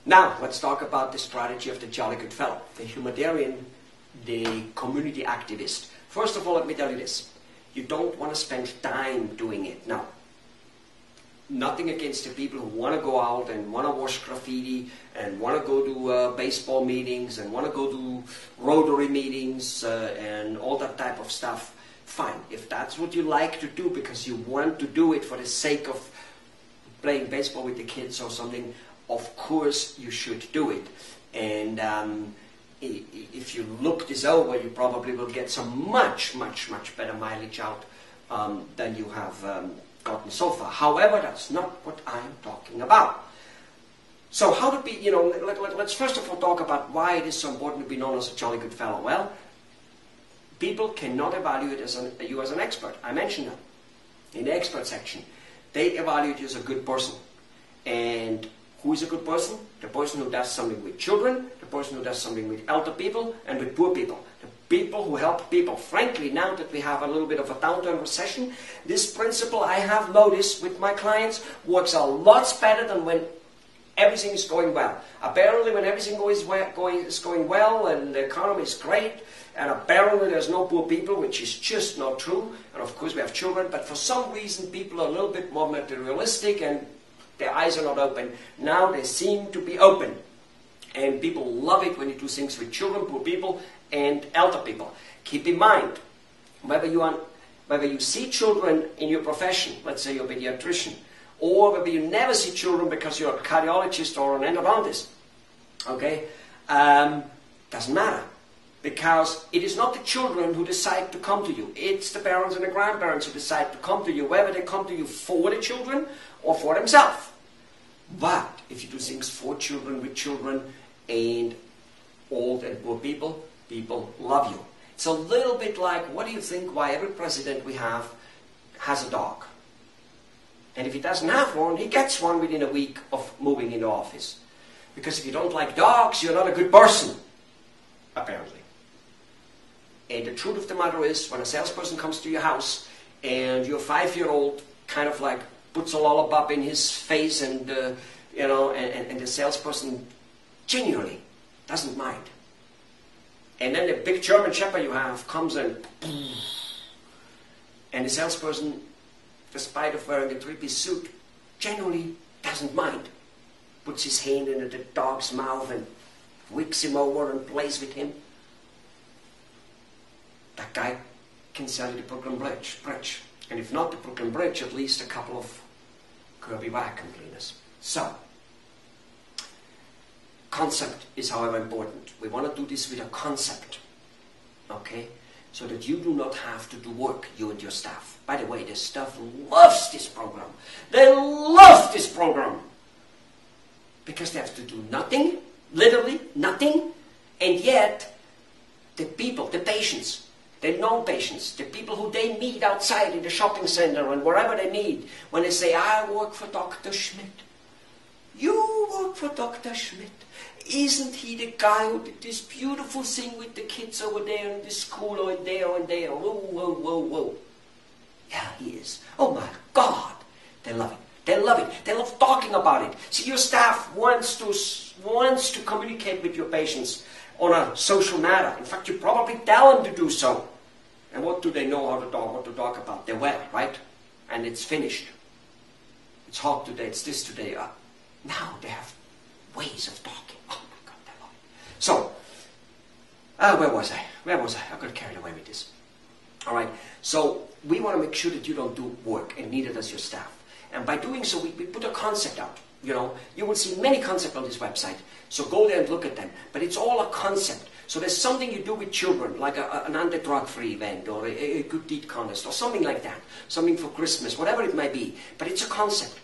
Now, let's talk about the strategy of the jolly good fellow, the humanitarian, the community activist. First of all, let me tell you this. You don't want to spend time doing it. Now, nothing against the people who want to go out and want to wash graffiti and want to go to baseball meetings and want to go to Rotary meetings and all that type of stuff. Fine. If that's what you like to do because you want to do it for the sake of playing baseball with the kids or something, of course you should do it. And if you look this over, you probably will get some much, much, much better mileage out than you have gotten so far. However, that's not what I'm talking about. So how to be, let's first of all talk about why it is so important to be known as a jolly good fellow. Well, people cannot evaluate you as an expert. I mentioned that in the expert section. They evaluate you as a good person. And who is a good person? The person who does something with children, the person who does something with elder people, and with poor people. The people who help people. Frankly, now that we have a little bit of a downturn recession, this principle I have noticed with my clients works a lot better than when everything is going well. Apparently, when everything is going well and the economy is great, and apparently there's no poor people, which is just not true. And of course we have children, but for some reason people are a little bit more materialistic and their eyes are not open. Now they seem to be open. And people love it when you do things with children, poor people, and elder people. Keep in mind, whether you see children in your profession, let's say you're a pediatrician, or whether you never see children because you're a cardiologist or an endodontist, okay, doesn't matter. Because it is not the children who decide to come to you. It's the parents and the grandparents who decide to come to you, whether they come to you for the children or for themselves. But if you do things for children, with children, and old and poor people, people love you. It's a little bit like, what do you think why every president we have has a dog? And if he doesn't have one, he gets one within a week of moving into office. Because if you don't like dogs, you're not a good person, apparently. And the truth of the matter is, when a salesperson comes to your house and your 5-year-old kind of like puts a lollipop in his face and and the salesperson genuinely doesn't mind. And then the big German Shepherd you have comes and the salesperson, despite of wearing a 3-piece suit, genuinely doesn't mind. Puts his hand into the dog's mouth and wicks him over and plays with him. That guy can sell you the Brooklyn Bridge. And if not the Brooklyn Bridge, at least a couple of Kirby vacuum cleaners. So, concept is however important. We want to do this with a concept. Okay? So that you do not have to do work, you and your staff. By the way, the staff loves this program. They love this program. Because they have to do nothing, literally nothing, and yet the people, the patients, the non-patients, the people who they meet outside in the shopping center and wherever they meet, when they say, I work for Dr. Schmidt. You work for Dr. Schmidt. Isn't he the guy who did this beautiful thing with the kids over there in this school or in there and there? Whoa, whoa, whoa, whoa. Yeah, he is. Oh my God. They love it. They love it. They love talking about it. See, your staff wants to communicate with your patients on a social matter. In fact, you probably tell them to do so. And what do they know what to talk about? They're well, right? And it's finished. It's hot today, it's this today. Now they have ways of talking. Oh my God, they love it. So, where was I? I got carried away with this. All right, so we want to make sure that you don't do work, and neither does your staff. And by doing so, we put a concept out. You will see many concepts on this website. So go there and look at them. But it's all a concept. So there's something you do with children, like an anti-drug-free event or a good deed contest or something like that. Something for Christmas, whatever it might be. But it's a concept.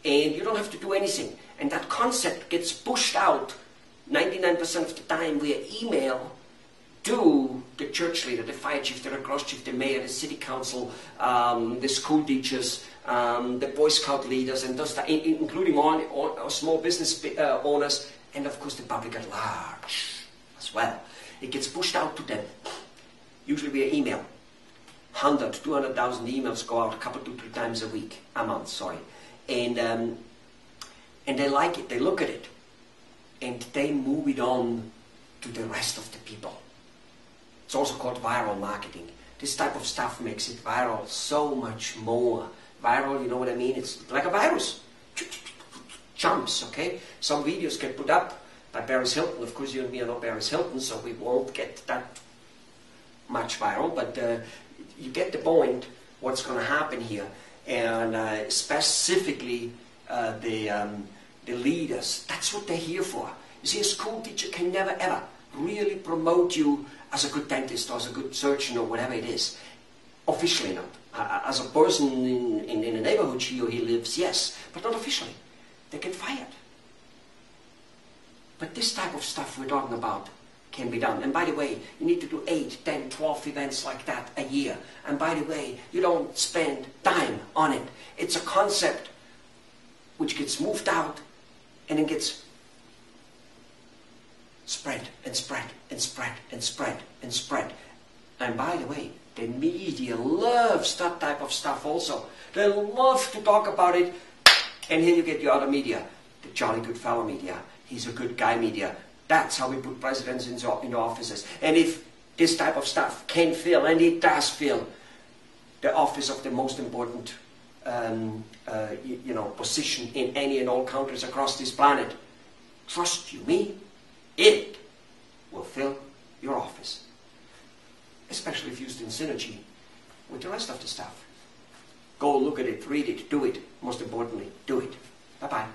And you don't have to do anything. And that concept gets pushed out 99% of the time via email to the church leader, the fire chief, the Red Cross chief, the mayor, the city council, the school teachers, the Boy Scout leaders, and those, including small business owners, and of course the public at large as well. It gets pushed out to them, usually via email. 100, 200,000 emails go out a couple, 2-3 times a month, sorry. And they like it, they look at it. and they move it on to the rest of the people. It's also called viral marketing. This type of stuff makes it viral so much more. Viral, you know what I mean? It's like a virus. Jumps, okay? Some videos get put up by Paris Hilton. Of course, you and me are not Paris Hilton, so we won't get that much viral, but you get the point, what's going to happen here. And specifically the leaders, that's what they're here for. You see, a school teacher can never ever really promote you as a good dentist or as a good surgeon or whatever it is. Officially not. As a person in a neighborhood she or he lives, yes, but not officially. They get fired. But this type of stuff we're talking about can be done. And by the way, you need to do 8, 10, 12 events like that a year. And by the way, you don't spend time on it. It's a concept which gets moved out and then gets spread and spread and spread and spread and spread. And by the way, the media loves that type of stuff also. They love to talk about it. And here you get the other media, the jolly good fellow media. He's a good guy media. That's how we put presidents into offices. And if this type of stuff can fill, and it does fill, the office of the most important position in any and all countries across this planet, trust you me, it will fill your office. Especially if used in synergy with the rest of the stuff. Go look at it, read it, do it. Most importantly, do it. Bye-bye.